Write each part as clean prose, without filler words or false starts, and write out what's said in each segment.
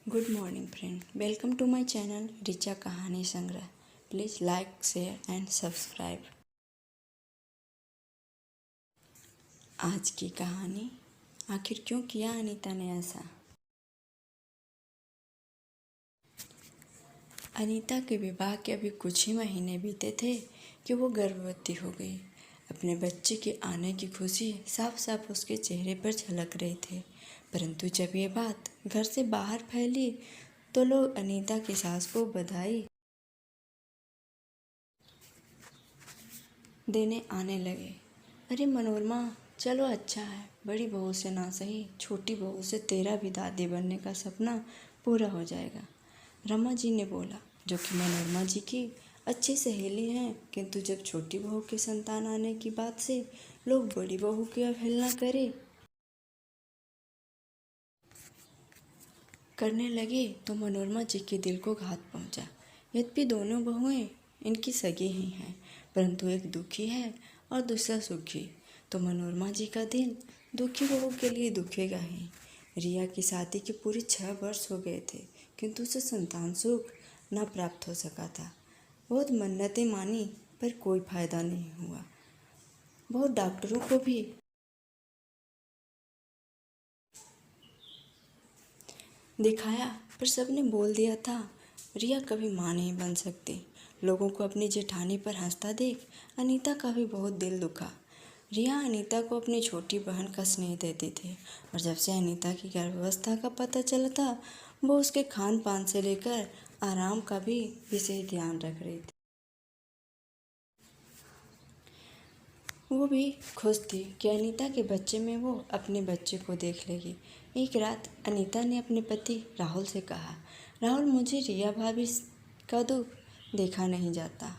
Good morning friend, welcome to my channel Richa कहानी संग्रह। Please like, share and subscribe. आज की कहानी, आखिर क्यों किया अनीता ने ऐसा। अनीता के विवाह के अभी कुछ ही महीने बीते थे कि वो गर्भवती हो गई। अपने बच्चे के आने की खुशी साफ साफ उसके चेहरे पर झलक रही थी। परंतु जब ये बात घर से बाहर फैली तो लोग अनीता की सास को बधाई देने आने लगे। अरे मनोरमा, चलो अच्छा है, बड़ी बहू से ना सही छोटी बहू से तेरा भी दादी बनने का सपना पूरा हो जाएगा। रमा जी ने बोला, जो कि मनोरमा जी की अच्छी सहेली हैं। किंतु जब छोटी बहू के संतान आने की बात से लोग बड़ी बहू की अवहेलना करने लगे तो मनोरमा जी के दिल को घात पहुंचा। यद्यपि दोनों बहुएं इनकी सगी ही हैं, परंतु एक दुखी है और दूसरा सुखी। तो मनोरमा जी का दिल दुखी बहू के लिए दुखेगा ही। रिया की शादी के पूरे 6 वर्ष हो गए थे, किंतु उसे संतान सुख न प्राप्त हो सका था। बहुत मन्नतें मानी पर कोई फायदा नहीं हुआ। बहुत डॉक्टरों को भी दिखाया पर सबने बोल दिया था रिया कभी माँ नहीं बन सकती। लोगों को अपनी जेठानी पर हंसता देख अनीता का भी बहुत दिल दुखा। रिया अनीता को अपनी छोटी बहन का स्नेह देती थी और जब से अनीता की गर्भावस्था का पता चला था वो उसके खान पान से लेकर आराम का भी विशेष ध्यान रख रही थी। वो भी खुश थी कि अनीता के बच्चे में वो अपने बच्चे को देख लेगी। एक रात अनीता ने अपने पति राहुल से कहा, राहुल, मुझे रिया भाभी का दुख देखा नहीं जाता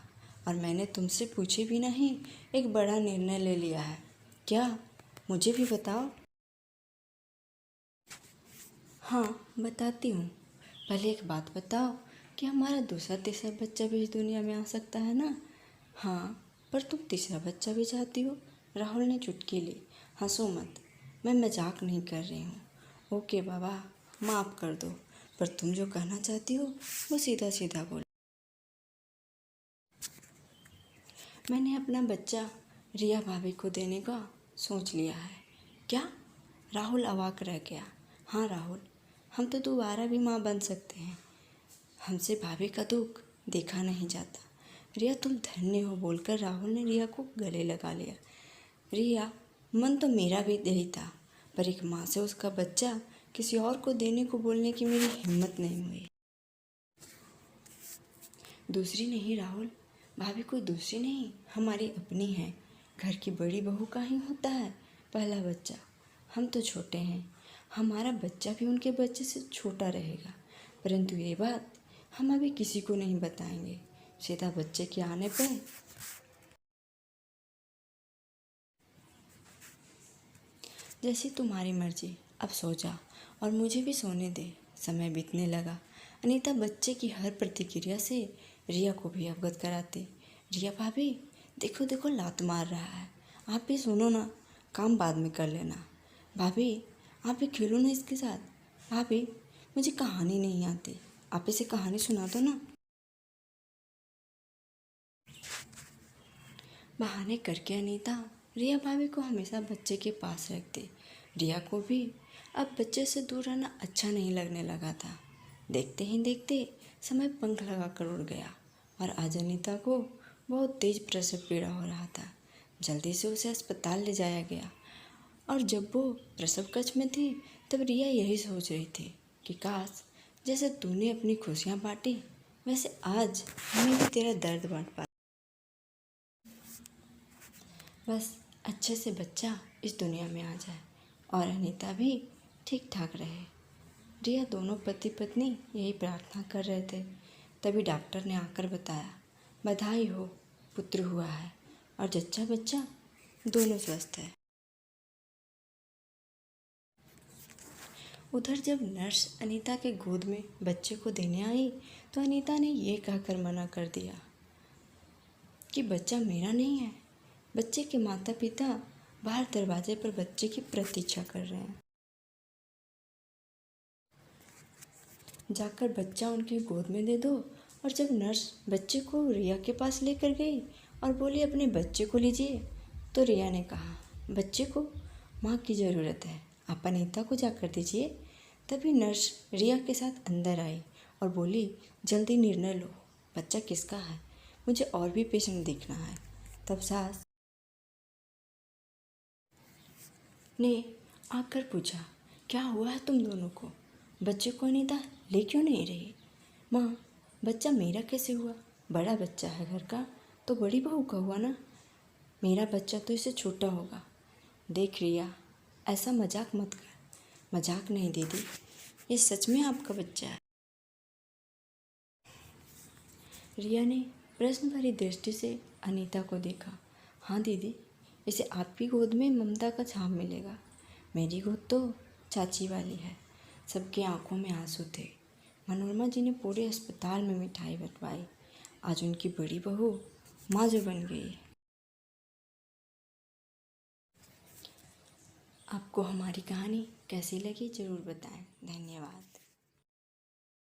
और मैंने तुमसे पूछे भी नहीं एक बड़ा निर्णय ले लिया है। क्या? मुझे भी बताओ। हाँ, बताती हूँ। पहले एक बात बताओ कि हमारा दूसरा तीसरा बच्चा भी इस दुनिया में आ सकता है ना? हाँ, पर तुम तीसरा बच्चा भी चाहती हो? राहुल ने चुटकी ली। हंसो मत, मैं मजाक नहीं कर रही हूँ। ओके बाबा, माफ़ कर दो, पर तुम जो कहना चाहती हो वो सीधा सीधा बोलो। मैंने अपना बच्चा रिया भाभी को देने का सोच लिया है। क्या? राहुल अवाक रह गया। हाँ राहुल, हम तो दोबारा भी माँ बन सकते हैं। हमसे भाभी का दुख देखा नहीं जाता। रिया, तुम धन्य हो, बोलकर राहुल ने रिया को गले लगा लिया। रिया, मन तो मेरा भी यही था, पर एक माँ से उसका बच्चा किसी और को देने को बोलने की मेरी हिम्मत नहीं हुई। दूसरी नहीं राहुल, भाभी कोई दूसरी नहीं, हमारी अपनी है। घर की बड़ी बहू का ही होता है पहला बच्चा। हम तो छोटे हैं, हमारा बच्चा भी उनके बच्चे से छोटा रहेगा, परंतु ये बात हम अभी किसी को नहीं बताएंगे। सीधा बच्चे के आने पर जैसी तुम्हारी मर्जी, अब सो जा और मुझे भी सोने दे। समय बीतने लगा। अनीता बच्चे की हर प्रतिक्रिया से रिया को भी अवगत कराती। रिया भाभी, देखो देखो लात मार रहा है, आप भी सुनो ना, काम बाद में कर लेना। भाभी, आप भी खेलो ना इसके साथ। भाभी, मुझे कहानी नहीं आती, आप इसे कहानी सुना दो ना। बहाने करके अनीता रिया भाभी को हमेशा बच्चे के पास रखती। रिया को भी अब बच्चे से दूर रहना अच्छा नहीं लगने लगा था। देखते ही देखते समय पंख लगा कर उड़ गया और आज अनीता को बहुत तेज प्रसव पीड़ा हो रहा था। जल्दी से उसे अस्पताल ले जाया गया और जब वो प्रसव कक्ष में थी तब रिया यही सोच रही थी कि काश जैसे तूने अपनी खुशियाँ बांटी वैसे आज हमें भी तेरा दर्द बांट पा। बस अच्छे से बच्चा इस दुनिया में आ जाए और अनीता भी ठीक ठाक रहे। रिया दोनों पति पत्नी यही प्रार्थना कर रहे थे। तभी डॉक्टर ने आकर बताया, बधाई हो, पुत्र हुआ है और जच्चा बच्चा दोनों स्वस्थ है। उधर जब नर्स अनीता के गोद में बच्चे को देने आई तो अनीता ने ये कहकर मना कर दिया कि बच्चा मेरा नहीं है। बच्चे के माता पिता बाहर दरवाजे पर बच्चे की प्रतीक्षा कर रहे हैं। जाकर बच्चा उनकी गोद में दे दो। और जब नर्स बच्चे को रिया के पास लेकर गई और बोली अपने बच्चे को लीजिए, तो रिया ने कहा बच्चे को माँ की ज़रूरत है, आप अनीता को जाकर दीजिए। तभी नर्स रिया के साथ अंदर आई और बोली जल्दी निर्णय लो, बच्चा किसका है, मुझे और भी पेशेंट देखना है। तब सास ने आकर पूछा क्या हुआ है तुम दोनों को, बच्चे को अनीता ले क्यों नहीं रही। माँ बच्चा मेरा कैसे हुआ, बड़ा बच्चा है घर का, तो बड़ी बहू का हुआ ना, मेरा बच्चा तो इससे छोटा होगा। देख रिया ऐसा मजाक मत कर। मजाक नहीं दीदी, ये सच में आपका बच्चा है। रिया ने प्रश्न भरी दृष्टि से अनीता को देखा। हाँ दीदी, इसे आपकी गोद में ममता का छाप मिलेगा, मेरी गोद तो चाची वाली है। सबके आंखों में आंसू थे। मनोरमा जी ने पूरे अस्पताल में मिठाई बंटवाई। आज उनकी बड़ी बहू माँ जो बन गई। आपको हमारी कहानी कैसी लगी ज़रूर बताएं। धन्यवाद।